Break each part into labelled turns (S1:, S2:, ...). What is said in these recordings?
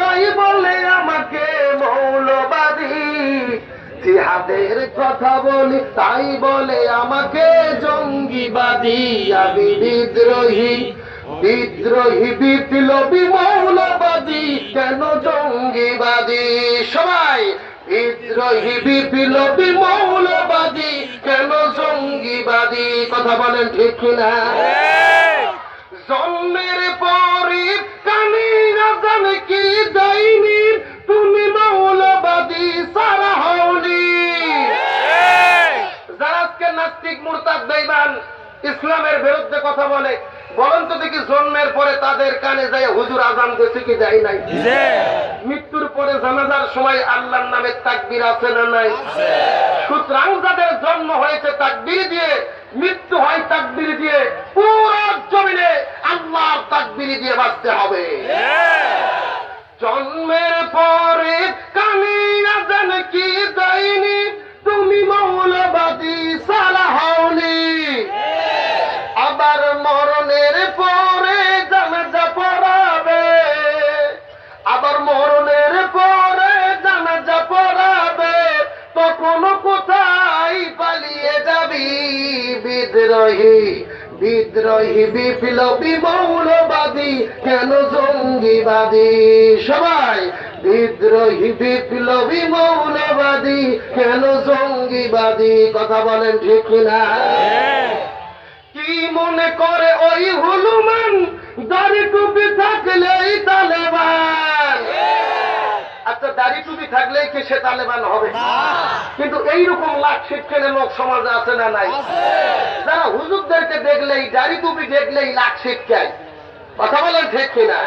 S1: তাই বলে আমাকে মৌলবাদী, জিহাদের কথা বলি তাই বলে আমাকে জঙ্গিবাদী। আমি বিদ্রোহী, বিদ্রোহী বিপ্লবী মৌলবাদী, কেন জঙ্গিবাদী? সবাই বিদ্রোহী বিপ্লবী মৌলবাদী, কেন জঙ্গিবাদী? কথা বলেন ঠিক কিনা? জন্মের পরে কানে না জানে কি দেয়নি, তুমি মৌলবাদী সারা হওনি। যারা আজকে নাস্তিক মুরতাদ বেঈমান ইসলামের বিরুদ্ধে কথা বলে, বলেন তো দেখি জন্মের পরে তাদের কানে যায় হুজুর আজান দিয়েছে কি দেয় নাই? মৃত্যুর পরে জানাজার সময় আল্লাহর নামে তাকবীর আছে না নাই? সুতরাং যাদের জন্ম হয়েছে তাকবীর দিয়ে, মৃত্যু হয় তাকবীর দিয়ে, পুরো জমিনে আল্লাহর তাকবীর দিয়ে বাঁচতে হবে। জন্মের পরে কানে না জানে কি দেয়নি, তুমি মৌলবাদী সারা হওনি। আবার মরণের পরে জানাজা পড়াবে, আবার মরণের পরে জানাজা পড়াবে, তখন কোথায় পালিয়ে যাবি? বিদ্রোহী, বিদ্রোহী বিপ্লবী মৌলবাদী, কেন জঙ্গিবাদী? সবাই বিদ্রোহী বিপ্লবী মৌলবাদী, কেন জঙ্গিবাদী? কথা বলেন ঠিক কিনা? কি মনে করে ওই হনুমান, দাড়ি টুপি থাকলেই তালেবান? আচ্ছা, দাড়ি টুপি থাকলেই কি সে তালেবান হবে? কিন্তু এইরকম লাখ শিক্ষণের লোক সমাজে আছে না নাই? যারা হুজুরদেরকে দেখলেই, দাড়ি টুপি দেখলেই লাখ শিক্ষায়। কথা বলেন ঠিক কিনা?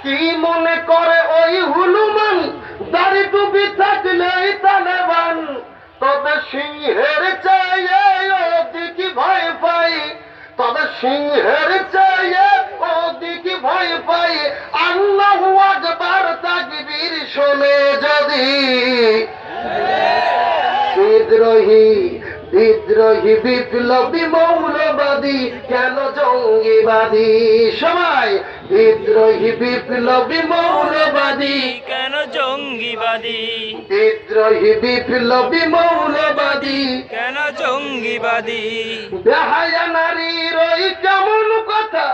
S1: কি মনে করে ওই হনুমান, দাড়ি টুপি থাকলেই তালেবান? তবে সিংহের চেয়ে ওদিকে ভয় পাই, তবে সিংহের চেয়ে ওদিকে ভয় পাই। আল্লাহু আকবার তাকবীর শুনে যদি বিদ্রোহী, বিদ্রোহী বিপ্লবী মৌলবাদী, কেন জঙ্গিবাদী? সবাই বিদ্রোহী বিপ্লবী মৌলবাদী,
S2: কেন জঙ্গিবাদী?
S1: বিদ্রোহী বিপ্লবী মৌলবাদী,
S2: কেন জঙ্গিবাদী?
S1: বেহায়া নারীর ওই কেমন কথা,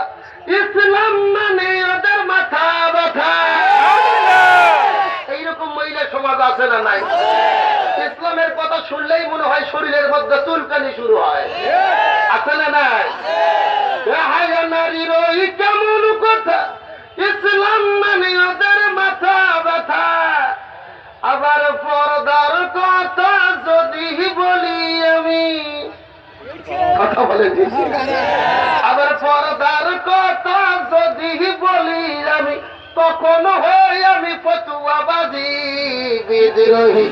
S1: ইসলাম মানে ওদের মাথা ব্যথা। এইরকম মহিলা সমাজ আছে না নাই? ইসলামের কথা শুনলেই মনে হয় শরীরের মধ্যে চুলকানি শুরু হয়, আছে না নাই? বেহায়া নারীর ওই কেমন কথা, ইসলাম মানে ওদের মাথা ব্যথা। আবার পর্দার কথা যদি বলি আমি, কথা বলে দিচ্ছি, আবার পর্দার কথা যদি বলি আমি, তখন হই আমি ফতুয়াবাদী। বিদ্রোহী,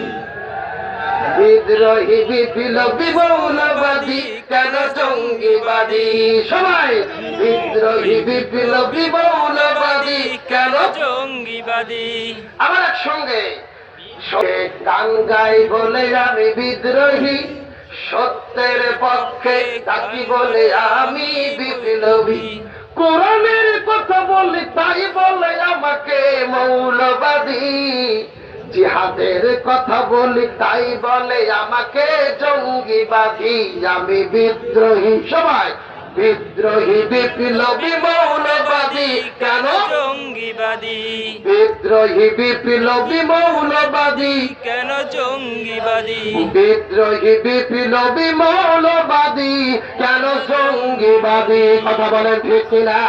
S1: বিদ্রোহী বিপ্লবী মৌলবাদী, কেন জঙ্গিবাদী? সবাই বিদ্রোহী বিপ্লবী মৌলবাদী, কেন
S2: জঙ্গিবাদী?
S1: আমার একসঙ্গে গান গাই বলে আমি বিদ্রোহী, সত্যের পক্ষে থাকি বলে আমি বিপ্লবী। কোরআনের কথা বলি তাই বলে আমাকে মৌলবাদী, জিহাদের কথা বলি তাই বলে আমাকে জঙ্গিবাদী। আমি বিদ্রোহী, সবাই বিদ্রোহী বিপ্লবী মৌলবাদী, কেন
S2: জঙ্গিবাদী?
S1: বিদ্রোহী বিপ্লবী মৌলবাদী,
S2: কেন জঙ্গিবাদী?
S1: বিদ্রোহী বিপ্লবী মৌলবাদী, কেন জঙ্গিবাদী? কথা বলেন ঠিক কিনা?